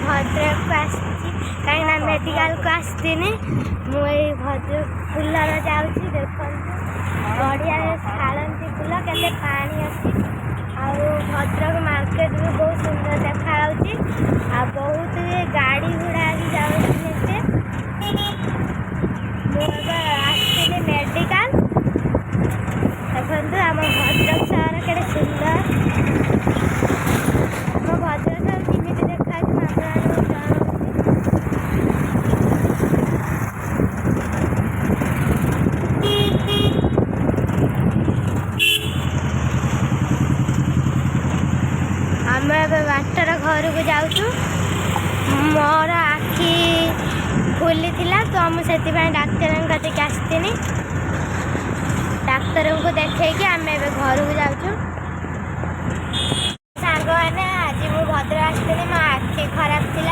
भद्रक को आसी कहीं मेडिकल को आसनी मुझे भद्रक फुलर जाऊँगी देखते बढ़िया छाड़ती फुल के पानी अच्छी भद्रक मार्केट भी बहुत सुंदर देखा बहुत गाड़ी घोड़ा भी जाऊँगी मुझे आसली मेडिकल देखते आम भद्रक सहर के सुंदर आम भद्रक सहर केमी देखा आम बाटर घर को जाऊँ मोर आखि फुली तो मुझे डाक्तर आसनी डाक्तर को देखी आम घर को जाऊँ सांग मैंने आज मुझे भद्रक आसती मो आखि खराब थी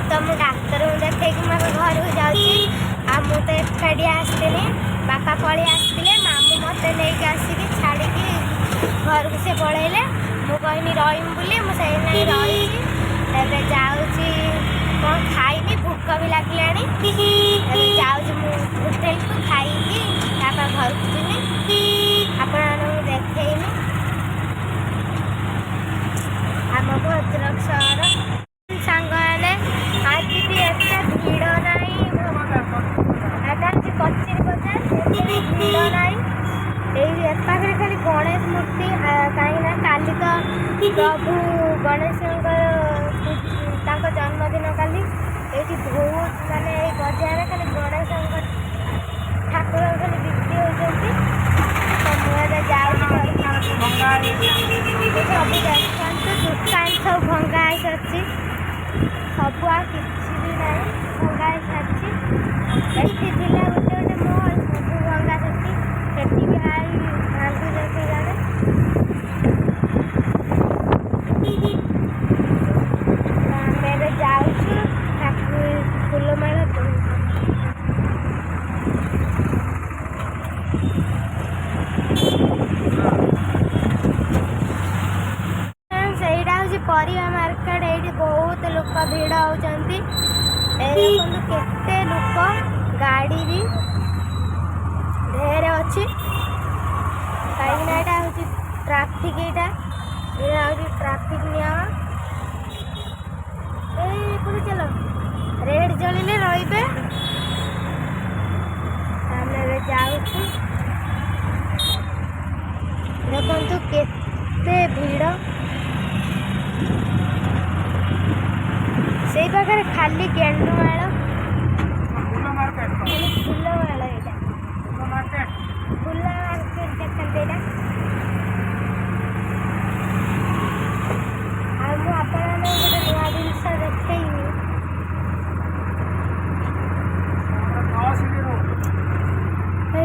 तो मुझे डाक्तर को देखी घर को जाऊँगी तो एकाठी आसती बापा पलि आसते मामू मत नहीं आसिक छाड़ी घर को सी पलैले मुझे रही बोली मुझे रही जाऊँगी कौन खाइबी भूक भी लगे जाऊँ होटेल को खाइकी घर को जी आप देखेमी आम भद्रक सहर सांग मैंने आज भी एत भिड़ ना कचेरी बजार भिड़ ना पाखे खाली गणेश मूर्ति कहीं काली तो प्रभु गणेश जन्मदिन काली ये बहुत मानने बजार खाली गणेश ठाकुर खाली बिक्री होती तो मुझे जाऊँ सब देखते दुकान सब भंगा अच्छी सब आ कि भी ना भंगा सारी ये गोटे गोटे मल सब भंगा सारी भी हाई भांगू देखे जाने मेरे जाऊँ फूलमाला परिया मार्केट ये बहुत लोग भिड़ होती केते लोक गाड़ी भी ढेर अच्छी कहीं यहाँ हूँ ट्राफिक यहाँ हूँ ट्राफिक नियम ये चलो रेड जलिले रे आम जाऊँ देखु केते भिड़ से पाखे खाली गेंडुमाल फूलमाल यहाँ फूल मार्केट देखते यहाँ आप गोटे नुआ जिनस देखी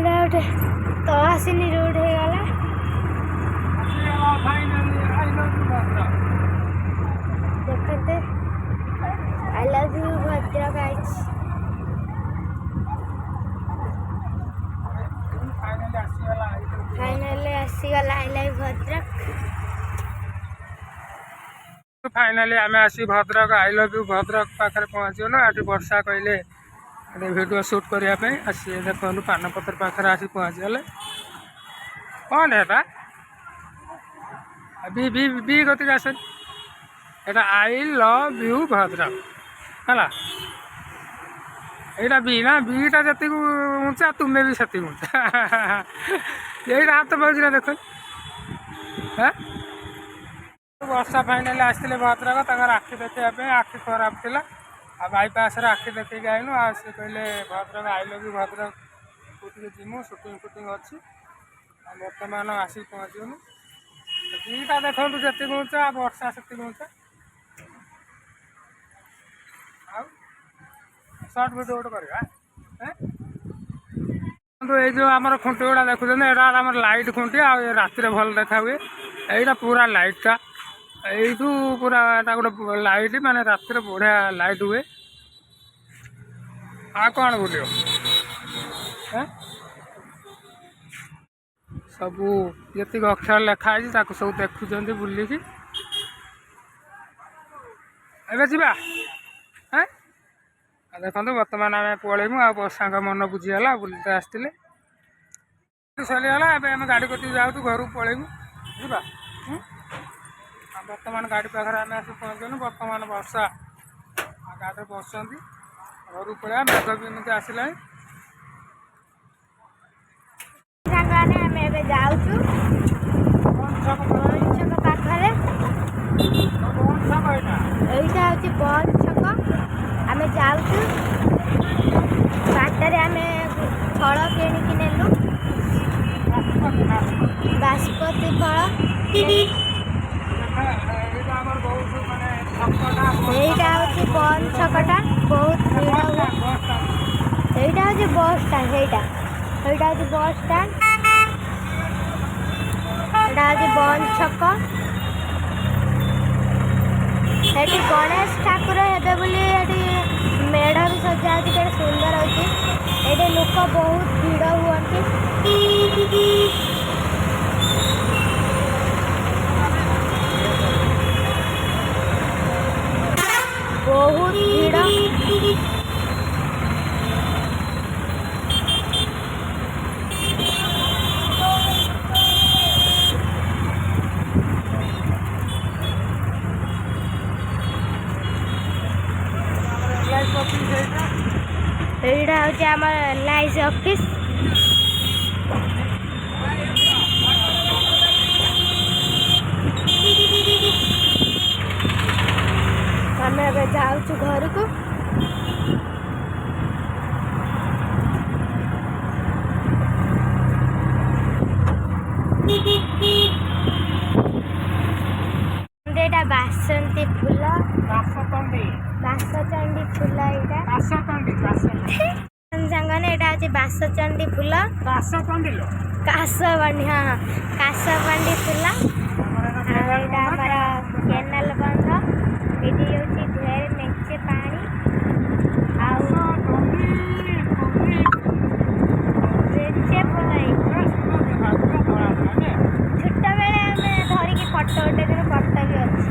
गोटे तहसिली रोड होगला देखते I love you Bhadrak guys finally आसीगला आई लव भद्रक फाइनाली आम आसी Bhadrak I love you Bhadrak पाखे पहुँचल आठ वर्षा कहले भिडियो सुट करने आसी देखो पानपत्र पाखे आसी पहुँचीगले कौन है बी बी बी गति आस एटा आई लव यू भद्रक है यहाँ बी ना बीटा जी ऊँचा तुम्हें भी से ऊँचा यही हाथ बजना देख वर्षा फाइनाली आसते भद्रक आखि देखा आखि खराब थी आ बाईपास आखि देखी आईनु आ सी कहले Bhadrak I love you Bhadrak कौटे जीमु सुटिंग फुटिंग अच्छी बर्तमान आसिक पहुँचुनु बीटा देखु जी ऊँचा वर्षा से ऊँचा सर्ट भिडियो गोटे करवा ये जो आम खुंटी गुड़ा देखुं यहाँ आम लाइट खुंटी राति भल देखा हुए यहाँ पूरा लाइटा यू पूरा गोटे लाइट माने राति बढ़िया लाइट हुए आ कौन बुलियो सबू ये अक्षर लिखाई सब देखुं बुलिकी एवं जा ଦେଖନ୍ତୁ ବର୍ତ୍ତମାନ ଆମେ ପଳେଇମୁ ଆଉ ବର୍ଷାଙ୍କ ମନ ବୁଝିଗଲା ବୁଲିତେ ଆସିଥିଲେ ସରିଗଲା। ଏବେ ଆମେ ଗାଡ଼ି କତିକି ଯାଉଛୁ ଘରକୁ ପଳେଇମୁ ଯିବା। ବର୍ତ୍ତମାନ ଗାଡ଼ି ପାଖରେ ଆମେ ଆସି ପହଞ୍ଚିଲୁ। ବର୍ତ୍ତମାନ ବର୍ଷା ଗାଡ଼ିରେ ବସୁଛନ୍ତି ଘରକୁ ପଳେଇବା। ମେଘ ବି ଏମିତି ଆସିଲାଣି। ସାଙ୍ଗମାନେ ଆମେ ଏବେ ଯାଉଛୁ ଛକ ପାଖରେ। ଏଇଟା ହେଉଛି ବନ୍ଦ ଛକ। ଆମେ ଯାଉଛୁ ବାଟରେ ଆମେ ଫଳ କିଣିକି ନେଲୁ ବାସପତି ଫଳ। ଏଇଟା ହେଉଛି ବନ୍ଦ ଛକଟା ବହୁତ ଭିଡ଼ ହୁଏ। ଏଇଟା ହେଉଛି ବସ୍ ଷ୍ଟାଣ୍ଡ। ଏଇଟା ହେଉଛି ବସ୍ ଷ୍ଟାଣ୍ଡ। ଏଇଟା ହେଉଛି ବନ୍ଦ ଛକ। ଏଠି ଗଣେଶ ଠାକୁର ହେବେ ବୋଲି ଏଠି ମେଢ଼ ବି ସଜା ହେଉଛି କେତେ ସୁନ୍ଦର ହେଉଛି। ଏଠି ଲୋକ ବହୁତ ଭିଡ଼ ହୁଅନ୍ତି। ବହୁତ ଭିଡ଼। ଏଇଟା ହେଉଛି ଆମର LIC ଅଫିସ୍। ଆମେ ଏବେ ଯାଉଛୁ ଘରକୁ। ଏଇଟା ବାସନ୍ତୀ ଫୁଲ। ବାସଚଣ୍ଡୀ ଫୁଲ। ଏଇଟା ସାଙ୍ଗମାନେ ଏଇଟା ହେଉଛି ବାସଚଣ୍ଡୀ ଫୁଲ। କାଶବଣ୍ଡୀ। ହଁ କାଶବଣ୍ଡୀ ଫୁଲ। ଆଉ ଏଇଟା ଆମର କେନାଲ ବନ୍ଧ। ଏଠି ହେଉଛି ଢେର ମେଞ୍ଚେ ପାଣି। ଆଉ ମେଞ୍ଚେ ଫୁଲ। ଛୋଟବେଳେ ଆମେ ଧରିକି ଫଟୋ ଉଠେଇଥିଲୁ। ଫଟୋ ବି ଅଛି।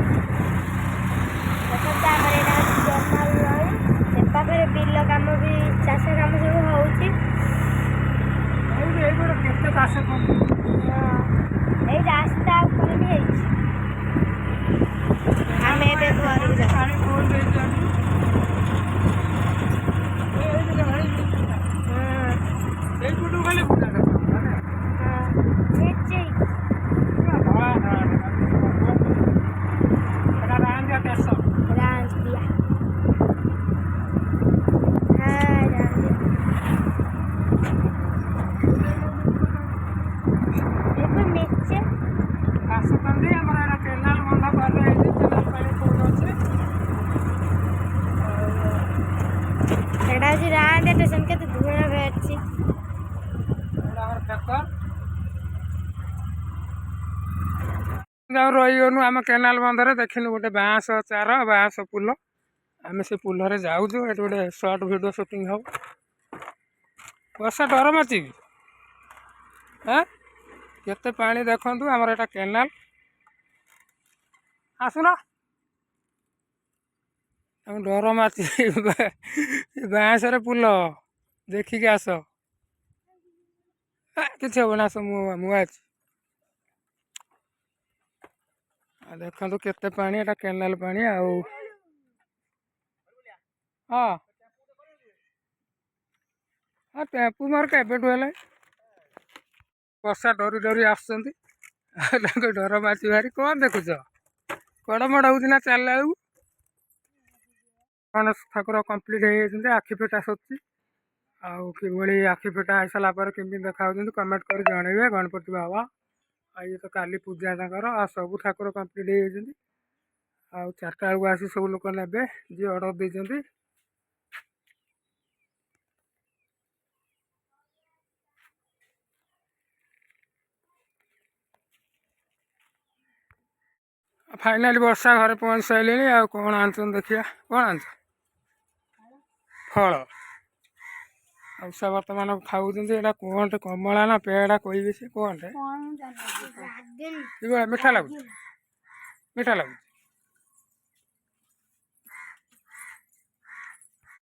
ଦେଖନ୍ତୁ ଆମର ଏଇଟା ହେଉଛି କେନାଲ ନଈ। ସେ ପାଖରେ ବିଲ କାମ ବି ଚାଷ କାମ ସବୁ ହେଉଛି। ଏଇ ରାସ୍ତା ଉପରେ ବି ହେଇଛି। ଆମେ ଏବେ ଘରକୁ ଯାଉଛୁ। ଏଇଟା ହେଉଛି ରାଣ୍ଡ ଷ୍ଟେସନ। କେତେ ଧୂଆଁ ବାହାରିଛି। ଆଉ ରହିଗନୁ ଆମ କେନାଲ ବନ୍ଧରେ। ଦେଖିନୁ ଗୋଟେ ବାଁଶ ଚାର ବାଁଶ ପୁଲ। ଆମେ ସେ ପୁଲରେ ଯାଉଛୁ। ଏଠି ଗୋଟେ ସର୍ଟ ଭିଡ଼ିଓ ସୁଟିଂ ହବ। ବର୍ଷା ଡର ମାରୁଛି କି? କେତେ ପାଣି ଦେଖନ୍ତୁ। ଆମର ଏଇଟା କେନାଲ। ଆସୁନ। ଆମେ ଡର ମାରୁଛି। ବାଁଶରେ ପୁଲ ଦେଖିକି ଆସ। କିଛି ହବନି ଆସ। ମୁଁ ଅଛି। ଦେଖନ୍ତୁ କେତେ ପାଣି। ଏଟା କେନାଲ ପାଣି। ଆଉ ହଁ ଟେମ୍ପୁ ମୋର କେବେଠୁ ହେଲେ। ବର୍ଷା ଡରି ଡରି ଆସୁଛନ୍ତି। ତାଙ୍କୁ ଡର ମାରୁଛି ଭାରି। କ'ଣ ଦେଖୁଛ? କଡ଼ମଡ଼ ହେଉଛି ନା ଚାଲିଲା ବେଳକୁ। ଗଣେଶ ଠାକୁର କମ୍ପ୍ଲିଟ୍ ହେଇଯାଇଛନ୍ତି। ଆଖି ଫିଟା ସରିଛି। ଆଉ କିଭଳି ଆଖି ଫିଟା ହେଇସାରିଲା ପରେ କେମିତି ଦେଖାଯାଉଛନ୍ତି କମେଣ୍ଟ କରି ଜଣାଇବେ। ଗଣପତି ବାବା ଆଉ ଇଏ ତ କାଲି ପୂଜା ତାଙ୍କର। ଆଉ ସବୁ ଠାକୁର କମ୍ପ୍ଲିଟ୍ ହେଇଯାଇଛନ୍ତି। ଆଉ 4ଟା ବେଳକୁ ଆସି ସବୁ ଲୋକ ନେବେ ଯିଏ ଅର୍ଡ଼ର ଦେଇଛନ୍ତି। ଫାଇନାଲି ବର୍ଷା ଘରେ ପହଞ୍ଚି ସାରିଲେଣି। ଆଉ କ'ଣ ଆଣୁଛନ୍ତି ଦେଖିବା। କ'ଣ ଆଣୁଛ? ଫଳ। ଆଉ ସେ ବର୍ତ୍ତମାନ ଖାଉଛନ୍ତି। ଏଇଟା କ'ଣଟେ କମଳା ନା ପେଡ଼ା କହିବେ। ସେ କ'ଣଟେ ମିଠା ଲାଗୁଛି। ମିଠା ଲାଗୁଛି।